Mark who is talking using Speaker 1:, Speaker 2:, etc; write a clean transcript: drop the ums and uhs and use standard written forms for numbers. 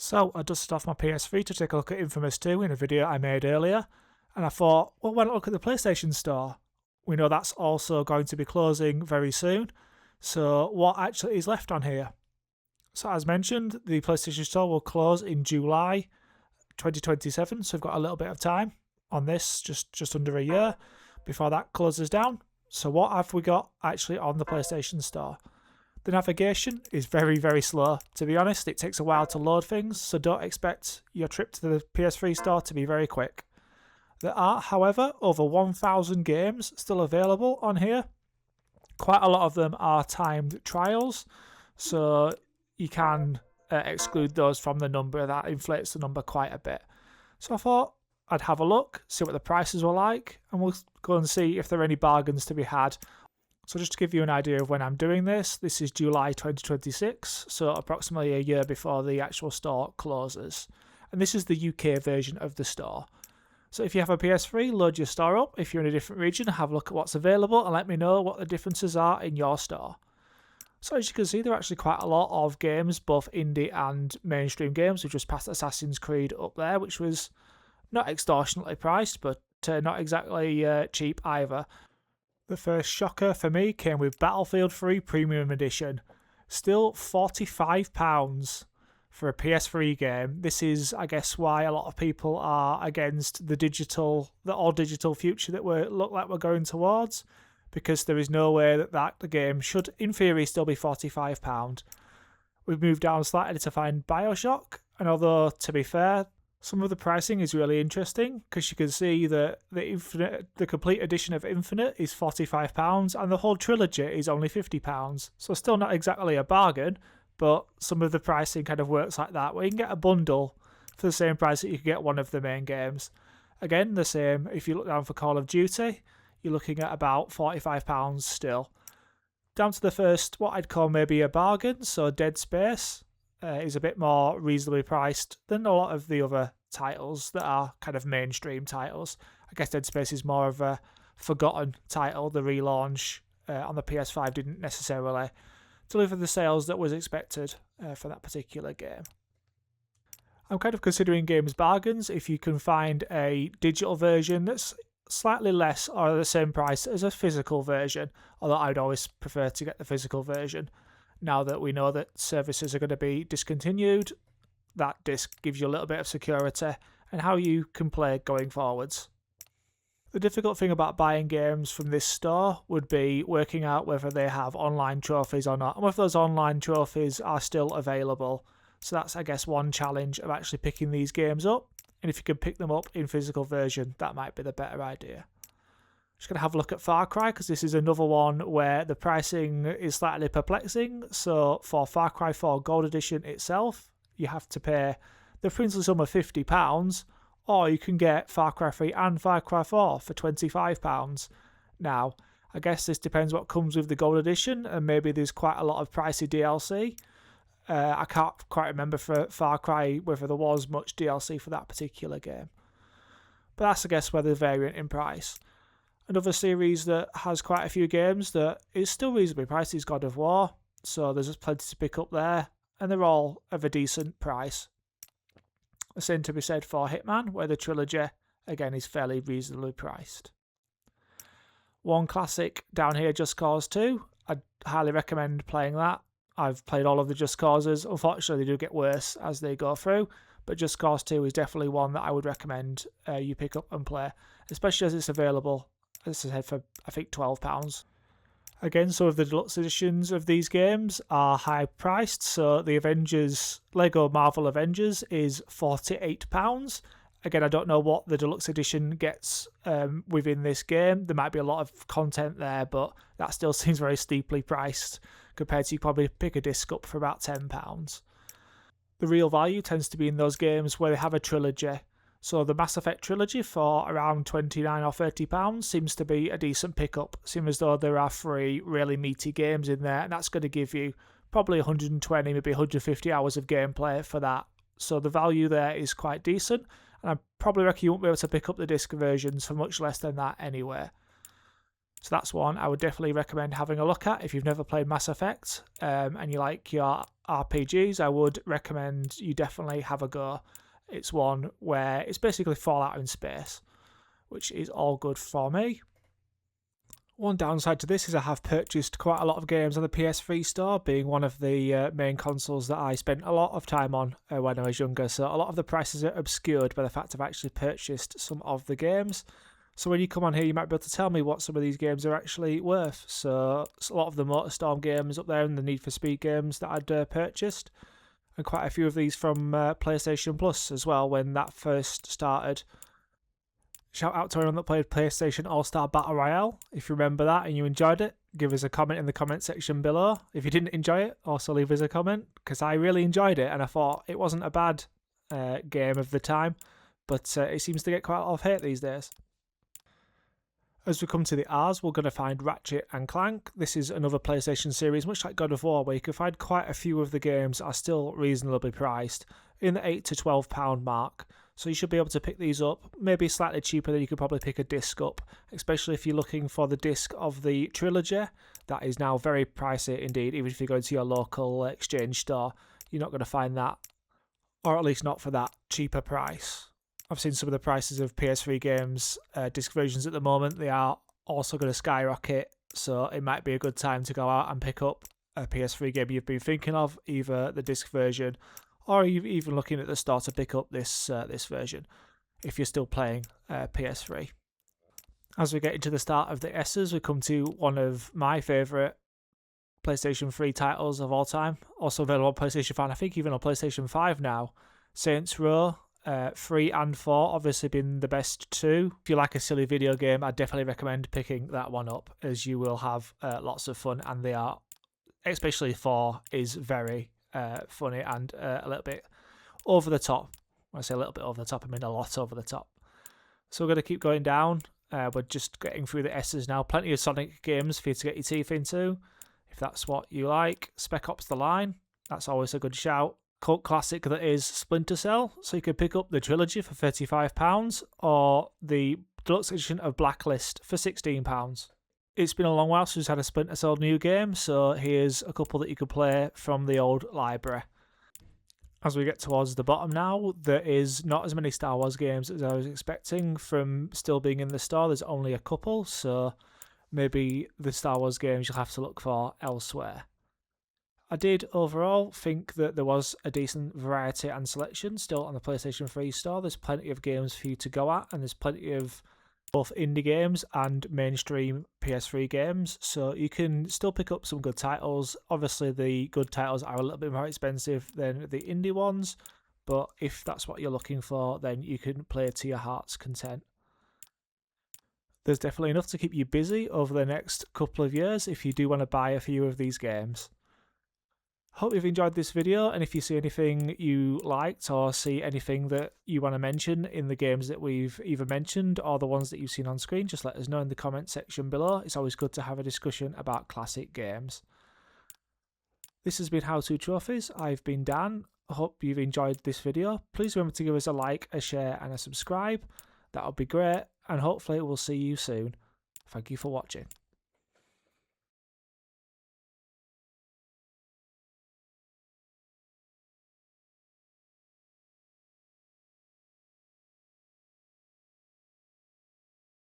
Speaker 1: So I dusted off my PS3 to take a look at Infamous 2 in a video I made earlier, and I thought, well, why not look at the PlayStation Store? We know that's also going to be closing very soon, so what actually is left on here? So as mentioned, the PlayStation Store will close in July 2027, so we've got a little bit of time on this, just under a year before that closes down. So what have we got actually on the PlayStation Store? The navigation is very, very slow. To be honest, it takes a while to load things, so don't expect your trip to the PS3 store to be very quick. There are, however, over 1,000 games still available on here. Quite a lot of them are timed trials, so you can exclude those from the number. That inflates the number quite a bit. So I thought I'd have a look, see what the prices were like, and we'll go and see if there are any bargains to be had. So just to give you an idea of when I'm doing this is July 2026, so approximately a year before the actual store closes. And this is the UK version of the store. So if you have a PS3, load your store up. If you're in a different region, have a look at what's available and let me know what the differences are in your store. So as you can see, there are actually quite a lot of games, both indie and mainstream games. We've just passed Assassin's Creed up there, which was not extortionately priced, but not exactly cheap either. The first shocker for me came with Battlefield 3 Premium Edition. Still £45 for a PS3 game. This is, I guess, why a lot of people are against the all-digital future that we look like we're going towards, because there is no way that the game should, in theory, still be £45. We've moved down slightly to find BioShock, and although, to be fair, some of the pricing is really interesting, because you can see that the complete edition of Infinite is £45 and the whole trilogy is only £50. So still not exactly a bargain, but some of the pricing kind of works like that, where you can get a bundle for the same price that you can get one of the main games. Again, the same, if you look down for Call of Duty, you're looking at about £45 still. Down to the first, what I'd call maybe a bargain, so Dead Space is a bit more reasonably priced than a lot of the other titles that are kind of mainstream titles. I guess Dead Space is more of a forgotten title. The relaunch on the PS5 didn't necessarily deliver the sales that was expected for that particular game. I'm kind of considering games bargains if you can find a digital version that's slightly less or the same price as a physical version, although I'd always prefer to get the physical version. Now that we know that services are going to be discontinued, that disc gives you a little bit of security and how you can play going forwards. The difficult thing about buying games from this store would be working out whether they have online trophies or not, and whether those online trophies are still available. So that's, I guess, one challenge of actually picking these games up, and if you can pick them up in physical version, that might be the better idea. Just going to have a look at Far Cry, because this is another one where the pricing is slightly perplexing. So for Far Cry 4 Gold Edition itself, you have to pay the princely sum of £50, or you can get Far Cry 3 and Far Cry 4 for £25. Now, I guess this depends what comes with the Gold Edition, and maybe there's quite a lot of pricey DLC. I can't quite remember for Far Cry whether there was much DLC for that particular game. But that's, I guess, where the variant in price. Another series that has quite a few games that is still reasonably priced is God of War, so there's plenty to pick up there, and they're all of a decent price. The same to be said for Hitman, where the trilogy, again, is fairly reasonably priced. One classic down here, Just Cause 2. I'd highly recommend playing that. I've played all of the Just Causes. Unfortunately, they do get worse as they go through, but Just Cause 2 is definitely one that I would recommend you pick up and play, especially as it's available, as I said, for I think £12. Again, some of the deluxe editions of these games are high priced, so the Lego Marvel Avengers is £48. Again, I don't know what the deluxe edition gets within this game. There might be a lot of content there, but that still seems very steeply priced compared to you probably pick a disc up for about £10. The real value tends to be in those games where they have a trilogy. So the Mass Effect trilogy for around £29 or £30 seems to be a decent pickup. Seems as though there are 3 really meaty games in there, and that's going to give you probably 120, maybe 150 hours of gameplay for that. So the value there is quite decent, and I probably reckon you won't be able to pick up the disc versions for much less than that anyway. So that's one I would definitely recommend having a look at if you've never played Mass Effect and you like your RPGs. I would recommend you definitely have a go. It's one where it's basically Fallout in space, which is all good for me. One downside to this is I have purchased quite a lot of games on the PS3 Store, being one of the main consoles that I spent a lot of time on when I was younger, so a lot of the prices are obscured by the fact I've actually purchased some of the games. So when you come on here, you might be able to tell me what some of these games are actually worth. So a lot of the MotorStorm games up there and the Need for Speed games that I'd purchased, and quite a few of these from PlayStation Plus as well when that first started. Shout out to anyone that played PlayStation All-Star Battle Royale. If you remember that and you enjoyed it, give us a comment in the comment section below. If you didn't enjoy it, also leave us a comment, because I really enjoyed it and I thought it wasn't a bad game of the time, but it seems to get quite a lot of hate these days. As we come to the R's, we're going to find Ratchet and Clank. This is another PlayStation series, much like God of War, where you can find quite a few of the games are still reasonably priced, in the £8 to £12 mark. So you should be able to pick these up, maybe slightly cheaper than you could probably pick a disc up, especially if you're looking for the disc of the trilogy. That is now very pricey indeed. Even if you go into your local exchange store, you're not going to find that, or at least not for that cheaper price. I've seen some of the prices of PS3 games, disc versions at the moment. They are also going to skyrocket, so it might be a good time to go out and pick up a PS3 game you've been thinking of, either the disc version or even looking at the store to pick up this version if you're still playing PS3. As we get into the start of the S's, we come to one of my favourite PlayStation 3 titles of all time, also available on PlayStation 5, I think even on PlayStation 5 now, Saints Row. 3 and 4 obviously been the best two. If you like a silly video game, I definitely recommend picking that one up, as you will have lots of fun, and they are, especially 4 is very funny and a little bit over the top. When I say a little bit over the top, I mean a lot over the top. So we're going to keep going down. We're just getting through the S's now. Plenty of Sonic games for you to get your teeth into, if that's what you like. Spec Ops: The Line, that's always a good shout. Cult classic that is Splinter Cell, so you could pick up the trilogy for £35 or the deluxe edition of Blacklist for £16. It's been a long while since we've had a Splinter Cell new game, so here's a couple that you could play from the old library. As we get towards the bottom now, there is not as many Star Wars games as I was expecting from still being in the store. There's only a couple, so maybe the Star Wars games you'll have to look for elsewhere. I did overall think that there was a decent variety and selection still on the PlayStation 3 store. There's plenty of games for you to go at, and there's plenty of both indie games and mainstream PS3 games, so you can still pick up some good titles. Obviously the good titles are a little bit more expensive than the indie ones, but if that's what you're looking for, then you can play to your heart's content. There's definitely enough to keep you busy over the next couple of years if you do want to buy a few of these games. Hope you've enjoyed this video, and if you see anything you liked or see anything that you want to mention in the games that we've either mentioned or the ones that you've seen on screen, just let us know in the comment section below. It's always good to have a discussion about classic games. This has been How To Trophies. I've been Dan. I hope you've enjoyed this video. Please remember to give us a like, a share and a subscribe. That would be great, and hopefully we'll see you soon. Thank you for watching.